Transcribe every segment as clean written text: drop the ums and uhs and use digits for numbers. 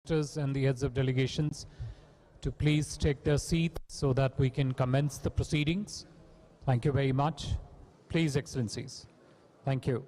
ministers and the heads of delegations to please take their seats so that we can commence the proceedings. Thank you very much. Please, Excellencies. Thank you.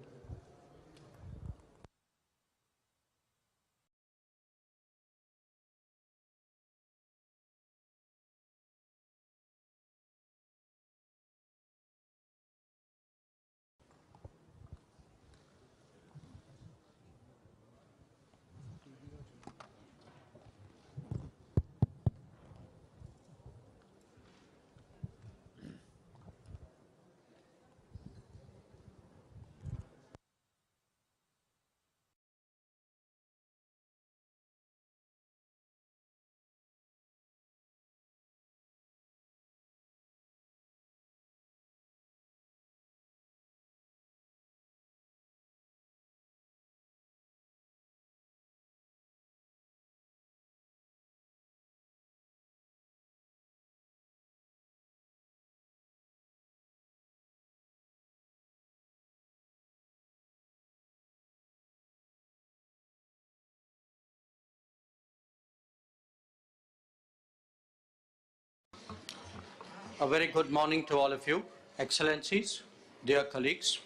A very good morning to all of you, Excellencies, dear colleagues.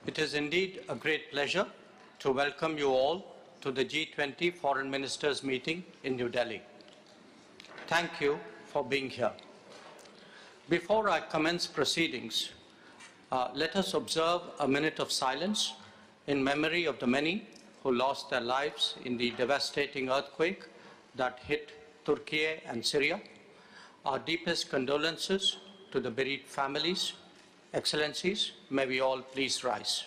It is indeed a great pleasure to welcome you all to the G20 Foreign Ministers meeting in New Delhi. Thank you for being here. Before I commence proceedings, let us observe a minute of silence in memory of the many who lost their lives in the devastating earthquake that hit Turkey and Syria. Our deepest condolences to the bereaved families. Excellencies, may we all please rise.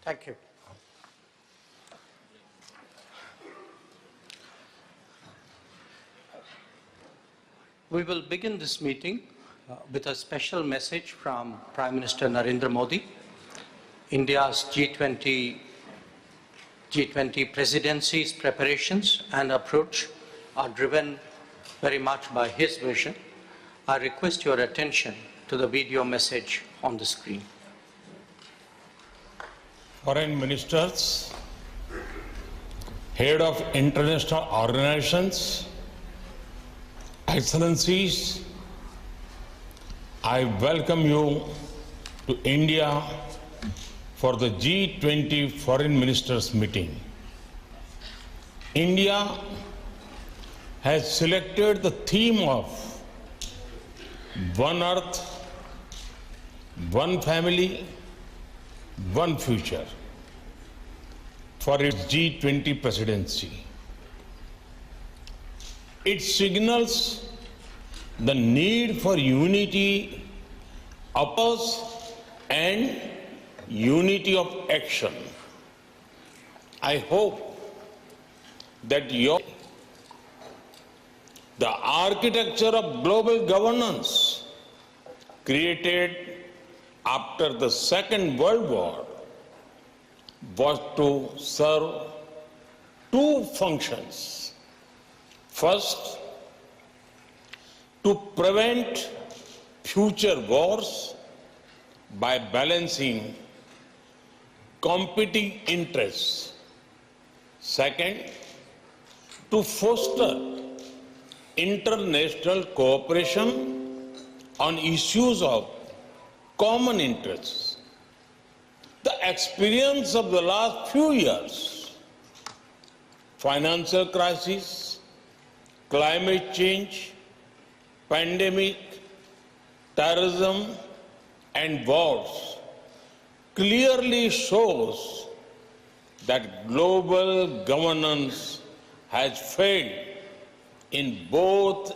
Thank you. We will begin this meeting with a special message from Prime Minister Narendra Modi. India's G20 presidency's preparations and approach are driven very much by his vision. I request your attention to the video message on the screen. Foreign ministers, head of international organizations, excellencies, I welcome you to India for the G20 foreign ministers meeting. India has selected the theme of One Earth, One Family, One Future for its G20 presidency. It signals the need for unity of purpose and unity of action. I hope that the architecture of global governance created after the Second World War was to serve two functions. First, to prevent future wars by balancing competing interests. Second, to foster international cooperation on issues of common interests. The experience of the last few years, financial crisis, climate change, pandemic, terrorism, and wars clearly shows that global governance has failed in both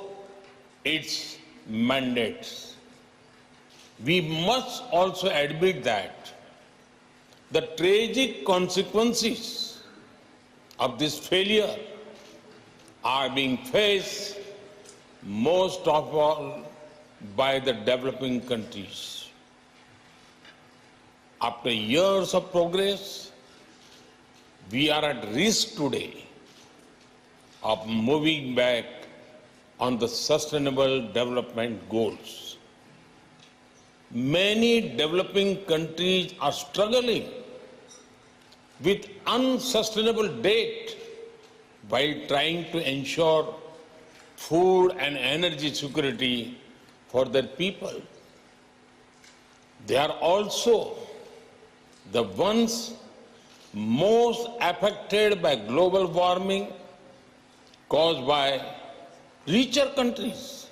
its mandates. We must also admit that the tragic consequences of this failure are being faced most of all by the developing countries. After years of progress, we are at risk today of moving back on the sustainable development goals. Many developing countries are struggling with unsustainable debt while trying to ensure food and energy security for their people. They are also the ones most affected by global warming caused by richer countries.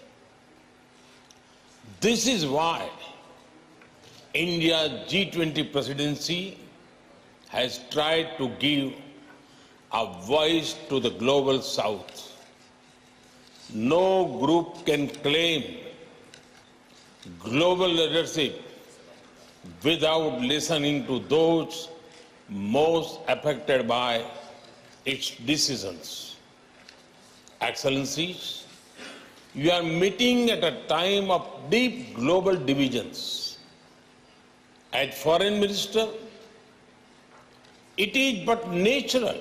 This is why India's G20 presidency has tried to give a voice to the global south. No group can claim global leadership without listening to those most affected by its decisions. Excellencies, you are meeting at a time of deep global divisions. As Foreign Minister, it is but natural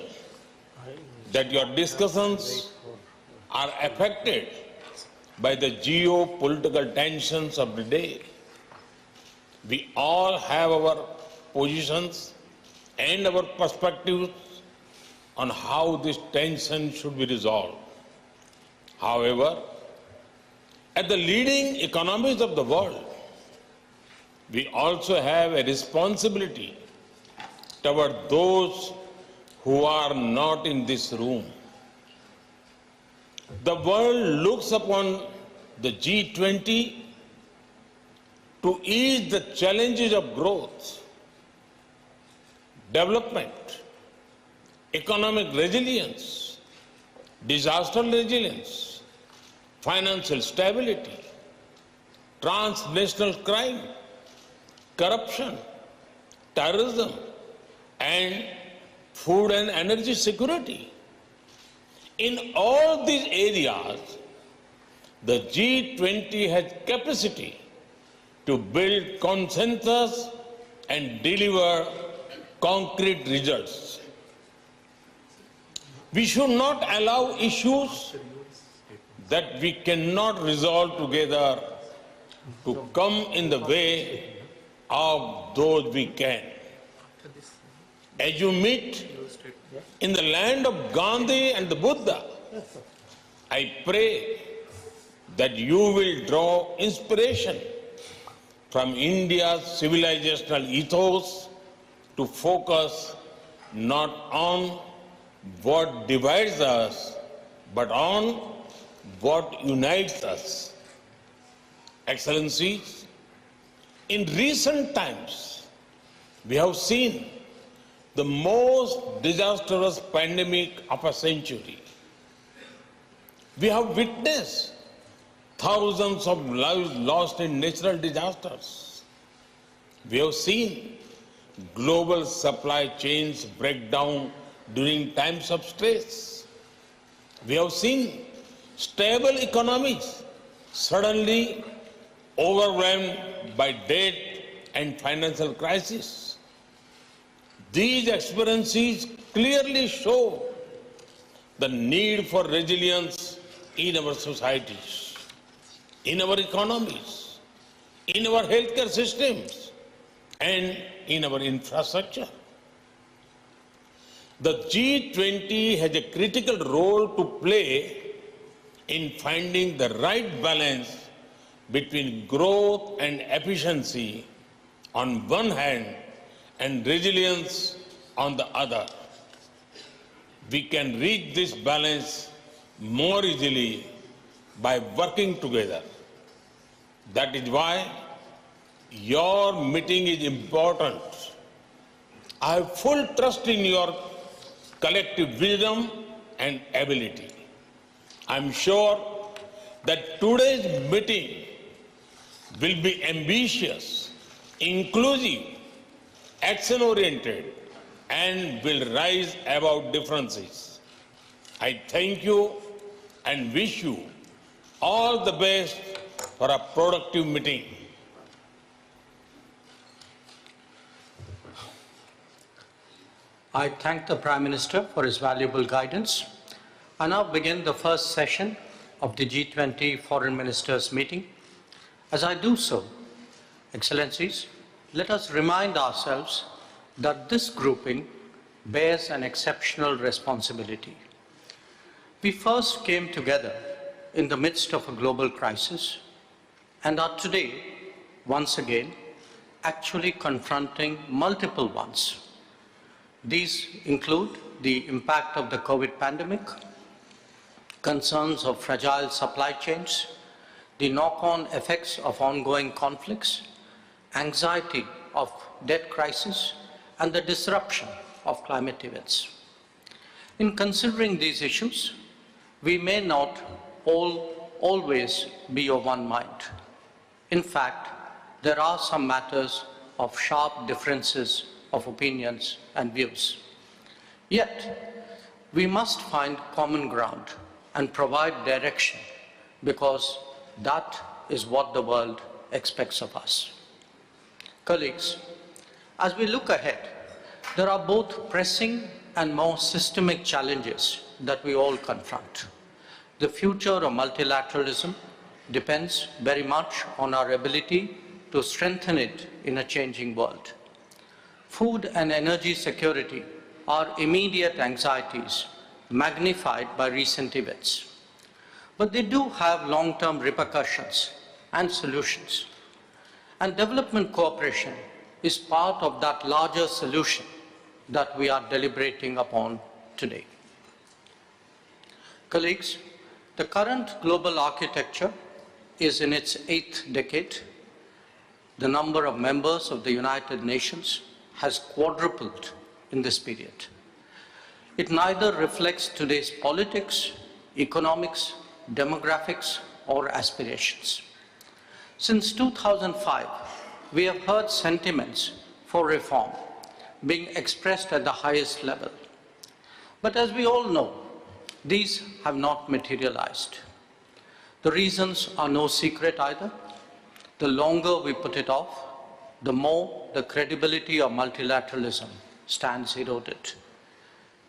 that your discussions are affected by the geopolitical tensions of the day. We all have our positions and our perspectives on how this tension should be resolved. However, at the leading economies of the world, we also have a responsibility toward those who are not in this room. The world looks upon the G20 to ease the challenges of growth, development, economic resilience, disaster resilience, financial stability, transnational crime, corruption, terrorism, and food and energy security. In all these areas, the G20 has capacity to build consensus and deliver concrete results. We should not allow issues that we cannot resolve together to come in the way of those we can. As you meet in the land of Gandhi and the Buddha, I pray that you will draw inspiration from India's civilizational ethos to focus not on what divides us, but on what unites us. Excellencies, in recent times, we have seen the most disastrous pandemic of a century. We have witnessed thousands of lives lost in natural disasters. We have seen global supply chains break down during times of stress. We have seen stable economies suddenly overwhelmed by debt and financial crisis. These experiences clearly show the need for resilience in our societies, in our economies, in our healthcare systems, and in our infrastructure. The G20 has a critical role to play in finding the right balance between growth and efficiency on one hand and resilience on the other. We can reach this balance more easily by working together. That is why your meeting is important. I have full trust in your collective wisdom and ability. I am sure that today's meeting will be ambitious, inclusive, action-oriented, and will rise above differences. I thank you and wish you all the best for a productive meeting. I thank the Prime Minister for his valuable guidance. I now begin the first session of the G20 Foreign Ministers meeting. As I do so, Excellencies, let us remind ourselves that this grouping bears an exceptional responsibility. We first came together in the midst of a global crisis and are today, once again, actually confronting multiple ones. These include the impact of the COVID pandemic, concerns of fragile supply chains, the knock-on effects of ongoing conflicts, anxiety of debt crisis, and the disruption of climate events. In considering these issues, we may not always be of one mind. In fact, there are some matters of sharp differences of opinions and views. Yet, we must find common ground and provide direction because that is what the world expects of us. Colleagues, as we look ahead, there are both pressing and more systemic challenges that we all confront. The future of multilateralism depends very much on our ability to strengthen it in a changing world. Food and energy security are immediate anxieties magnified by recent events. But they do have long-term repercussions and solutions. And development cooperation is part of that larger solution that we are deliberating upon today. Colleagues, the current global architecture is in its 8th decade. The number of members of the United Nations has quadrupled in this period. It neither reflects today's politics, economics, demographics, or aspirations. Since 2005, we have heard sentiments for reform being expressed at the highest level. But as we all know, these have not materialized. The reasons are no secret either. The longer we put it off, the more the credibility of multilateralism stands eroded.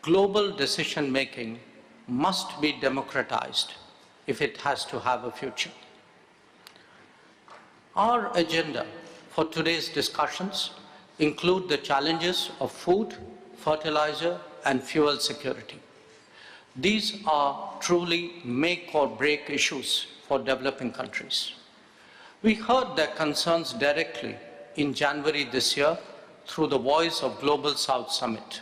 Global decision-making must be democratized if it has to have a future. Our agenda for today's discussions include the challenges of food, fertilizer, and fuel security. These are truly make or break issues for developing countries. We heard their concerns directly in January this year through the Voice of Global South Summit.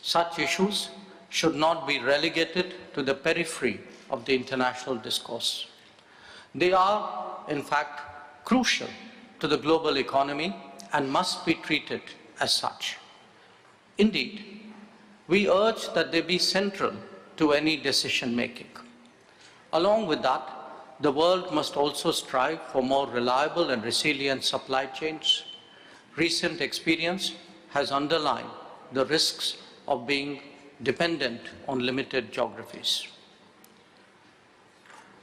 Such issues should not be relegated to the periphery of the international discourse. They are, in fact, crucial to the global economy and must be treated as such. Indeed, we urge that they be central to any decision-making. Along with that, the world must also strive for more reliable and resilient supply chains. Recent experience has underlined the risks of being dependent on limited geographies.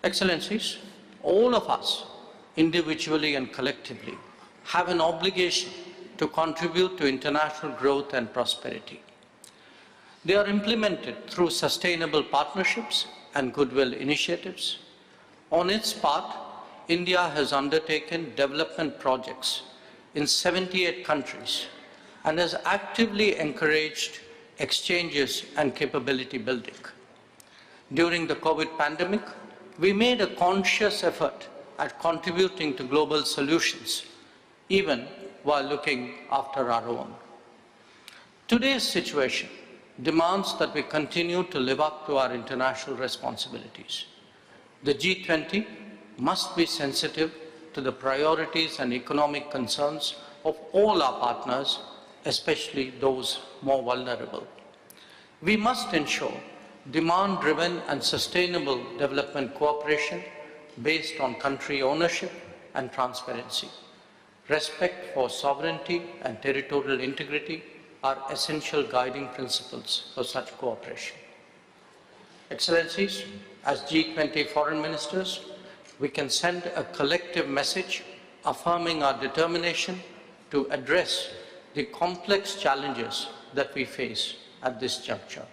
Excellencies, all of us, individually and collectively, have an obligation to contribute to international growth and prosperity. They are implemented through sustainable partnerships and goodwill initiatives. On its part, India has undertaken development projects in 78 countries and has actively encouraged exchanges and capability building. During the COVID pandemic, we made a conscious effort at contributing to global solutions, even while looking after our own. Today's situation demands that we continue to live up to our international responsibilities. The G20 must be sensitive to the priorities and economic concerns of all our partners, especially those more vulnerable. We must ensure demand-driven and sustainable development cooperation based on country ownership and transparency. Respect for sovereignty and territorial integrity are essential guiding principles for such cooperation. Excellencies, as G20 foreign ministers, we can send a collective message affirming our determination to address the complex challenges that we face at this juncture.